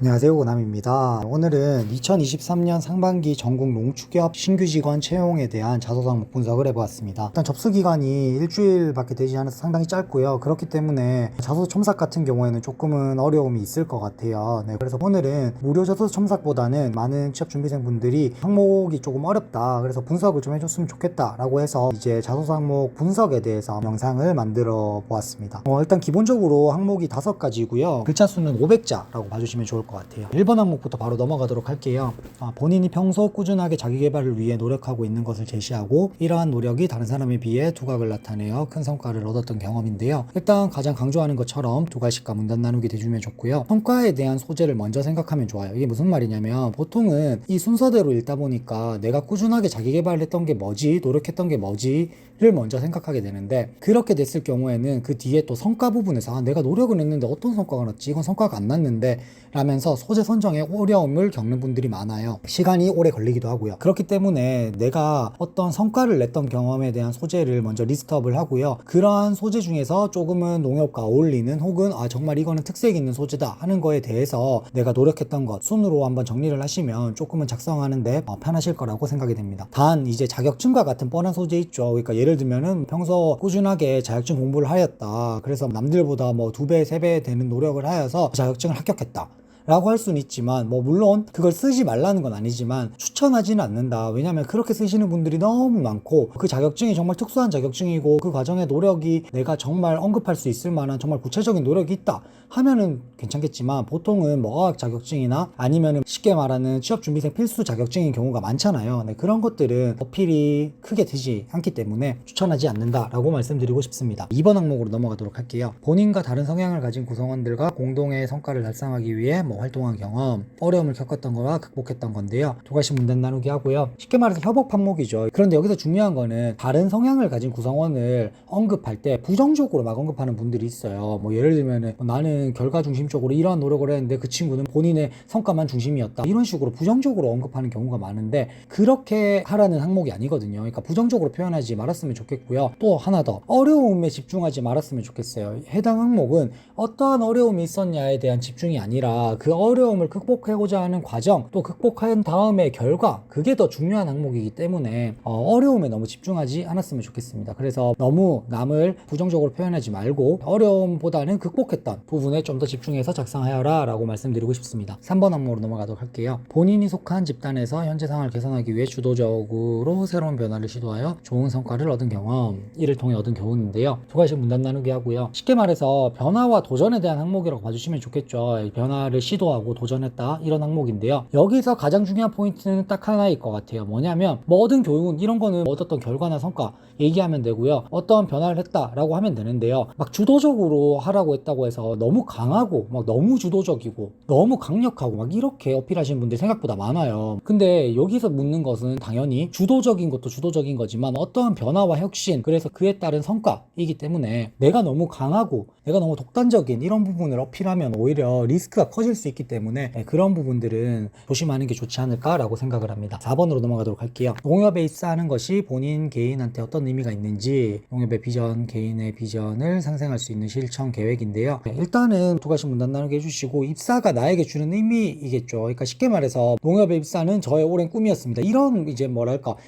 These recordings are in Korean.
안녕하세요, 오남입니다. 오늘은 2023년 상반기 전국 농축협 신규 직원 채용에 대한 자소상 분석을 해보았습니다. 일단 접수 기간이 일주일밖에 되지 않아서 상당히 짧고요. 그렇기 때문에 자소서 첨삭 같은 경우에는 조금은 어려움이 있을 것 같아요. 그래서 오늘은 무료 자소서 첨삭보다는 많은 취업준비생 분들이 항목이 조금 어렵다, 그래서 분석을 좀 해줬으면 좋겠다 라고 해서 이제 자소서 항목 분석에 대해서 영상을 만들어 보았습니다. 일단 기본적으로 항목이 5가지고요. 글자 수는 500자라고 봐주시면 좋을 것 같아요. 1번 항목부터 바로 넘어가도록 할게요. 본인이 평소 꾸준하게 자기 개발을 위해 노력하고 있는 것을 제시하고 이러한 노력이 다른 사람에 비해 두각을 나타내어 큰 성과를 얻었던 경험인데요. 일단 가장 강조하는 것처럼 두 가지씩 문단 나누기 대주면 좋고요. 성과에 대한 소재를 먼저 생각하면 좋아요. 이게 무슨 말이냐면 보통은 이 순서대로 읽다 보니까 내가 꾸준하게 자기 개발을 했던 게 뭐지, 노력했던 게 뭐지를 먼저 생각하게 되는데, 그렇게 됐을 경우에는 그 뒤에 또 성과 부분에서 내가 노력을 했는데 어떤 성과가 났지, 이건 성과가 안 났는데 라면서 소재 선정에 어려움을 겪는 분들이 많아요. 시간이 오래 걸리기도 하고요. 그렇기 때문에 내가 어떤 성과를 냈던 경험에 대한 소재를 먼저 리스트업을 하고요. 그러한 소재 중에서 조금은 농협과 어울리는, 혹은 정말 이거는 특색 있는 소재다 하는 거에 대해서 내가 노력했던 것 순으로 한번 정리를 하시면 조금은 작성하는데 편하실 거라고 생각이 됩니다. 단 이제 자격증과 같은 뻔한 소재 있죠. 그러니까 예를 들면은 평소 꾸준하게 자격증 공부를 하였다, 그래서 남들보다 2배, 3배 되는 노력을 하여서 자격증을 합격했다 라고 할 수는 있지만, 물론 그걸 쓰지 말라는 건 아니지만 추천하지는 않는다. 왜냐면 그렇게 쓰시는 분들이 너무 많고, 그 자격증이 정말 특수한 자격증이고 그 과정의 노력이 내가 정말 언급할 수 있을 만한 정말 구체적인 노력이 있다 하면은 괜찮겠지만, 보통은 어학 자격증이나 아니면은 쉽게 말하는 취업준비생 필수 자격증인 경우가 많잖아요. 그런 것들은 어필이 크게 되지 않기 때문에 추천하지 않는다라고 말씀드리고 싶습니다. 2번 항목으로 넘어가도록 할게요. 본인과 다른 성향을 가진 구성원들과 공동의 성과를 달성하기 위해 활동한 경험, 어려움을 겪었던 거와 극복했던 건데요. 두 가지 문단 나누기 하고요. 쉽게 말해서 협업 항목이죠. 그런데 여기서 중요한 거는 다른 성향을 가진 구성원을 언급할 때 부정적으로 막 언급하는 분들이 있어요. 예를 들면은 나는 결과 중심적으로 이러한 노력을 했는데 그 친구는 본인의 성과만 중심이었다, 이런 식으로 부정적으로 언급하는 경우가 많은데, 그렇게 하라는 항목이 아니거든요. 그러니까 부정적으로 표현하지 말았으면 좋겠고요. 또 하나 더, 어려움에 집중하지 말았으면 좋겠어요. 해당 항목은 어떠한 어려움이 있었냐에 대한 집중이 아니라 그 어려움을 극복하고자 하는 과정, 또 극복한 다음의 결과, 그게 더 중요한 항목이기 때문에 어려움에 너무 집중하지 않았으면 좋겠습니다. 그래서 너무 남을 부정적으로 표현하지 말고 어려움보다는 극복했던 부분에 좀 더 집중해서 작성하여라 라고 말씀드리고 싶습니다. 3번 항목으로 넘어가도록 할게요. 본인이 속한 집단에서 현재 상황을 개선하기 위해 주도적으로 새로운 변화를 시도하여 좋은 성과를 얻은 경험, 이를 통해 얻은 교훈인데요. 두 가지 문단 나누기 하고요. 쉽게 말해서 변화와 도전에 대한 항목이라고 봐주시면 좋겠죠. 변화를 시도하고 도전했다, 이런 항목인데요. 여기서 가장 중요한 포인트는 딱 하나일 것 같아요. 뭐냐면 얻은 교훈, 이런 거는 얻었던 결과나 성과 얘기하면 되고요. 어떠한 변화를 했다라고 하면 되는데요. 막 주도적으로 하라고 했다고 해서 너무 강하고 너무 주도적이고 너무 강력하고 이렇게 어필하시는 분들이 생각보다 많아요. 근데 여기서 묻는 것은 당연히 주도적인 것도 주도적인 거지만 어떠한 변화와 혁신, 그래서 그에 따른 성과이기 때문에 내가 너무 강하고 내가 너무 독단적인 이런 부분을 어필하면 오히려 리스크가 커질 수 있기 때문에 그런 부분들은 조심하는 게 좋지 않을까라고 생각을 합니다. 4번으로 넘어가도록 할게요. 농협에 입사하는 것이 본인 개인한테 어떤 의미가 있는지, 농협의 비전, 개인의 비전을 상생할 수 있는 실천 계획인데요. 일단은 두 가지 문단 나누게 해주시고, 입사가 나에게 주는 의미이겠죠. 그러니까 쉽게 말해서 농협에 입사는 저의 오랜 꿈이었습니다, 이런 이제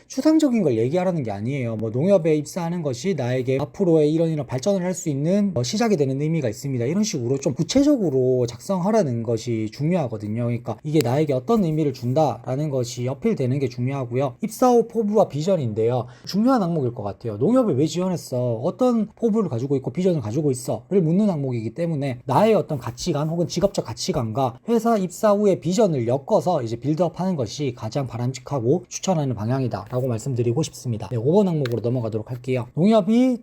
추상적인 걸 얘기하라는 게 아니에요. 농협에 입사하는 것이 나에게 앞으로의 이런 발전을 할 수 있는 시작이 되는 의미가 있습니다, 이런 식으로 좀 구체적으로 작성하라는 것이 중요하거든요. 그러니까 이게 나에게 어떤 의미를 준다라는 것이 어필되는 게 중요하고요. 입사 후 포부와 비전인데요. 중요한 항목일 것 같아요. 농협에 왜 지원했어? 어떤 포부를 가지고 있고 비전을 가지고 있어? 를 묻는 항목이기 때문에 나의 어떤 가치관 혹은 직업적 가치관과 회사 입사 후의 비전을 엮어서 이제 빌드업 하는 것이 가장 바람직하고 추천하는 방향이다 라고 말씀드리고 싶습니다. 5번 항목으로 넘어가도록 할게요. 농협이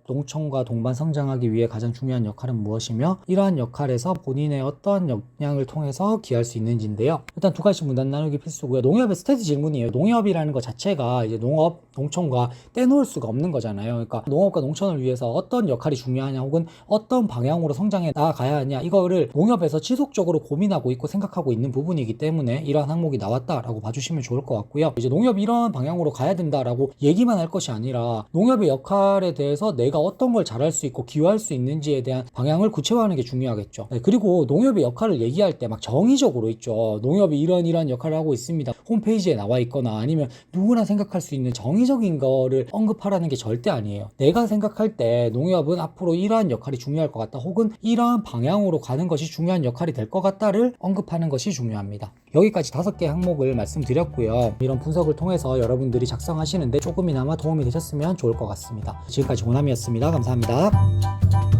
농청과 동반 성장하기 위해 가장 중요한 역할은 무엇이며 이러한 역할에서 본인의 어떤 역량을 통해서 기여할 수 있는지인데요. 일단 두 가지 문단 나누기 필수고요. 농협의 스테이지 질문이에요. 농협이라는 것 자체가 이제 농업, 농촌과 떼놓을 수가 없는 거잖아요. 그러니까 농업과 농촌을 위해서 어떤 역할이 중요하냐, 혹은 어떤 방향으로 성장해 나가야 하냐, 이거를 농협에서 지속적으로 고민하고 있고 생각하고 있는 부분이기 때문에 이러한 항목이 나왔다라고 봐주시면 좋을 것 같고요. 이제 농협이 이런 방향으로 가야 된다라고 얘기만 할 것이 아니라 농협의 역할에 대해서 내가 어떤 걸 잘할 수 있고 기여할 수 있는지에 대한 방향을 구체화하는 게 중요하겠죠. 그리고 농협의 역할을 얘기할 때 막 정의적으로 있죠. 농협이 이런 역할을 하고 있습니다. 홈페이지에 나와 있거나 아니면 누구나 생각할 수 있는 정의적인 거를 언급하라는 게 절대 아니에요. 내가 생각할 때 농협은 앞으로 이러한 역할이 중요할 것 같다, 혹은 이러한 방향으로 가는 것이 중요한 역할이 될 것 같다를 언급하는 것이 중요합니다. 여기까지 5개 항목을 말씀드렸고요. 이런 분석을 통해서 여러분들이 작성하시는데 조금이나마 도움이 되셨으면 좋을 것 같습니다. 지금까지 고남이었습니다. 감사합니다.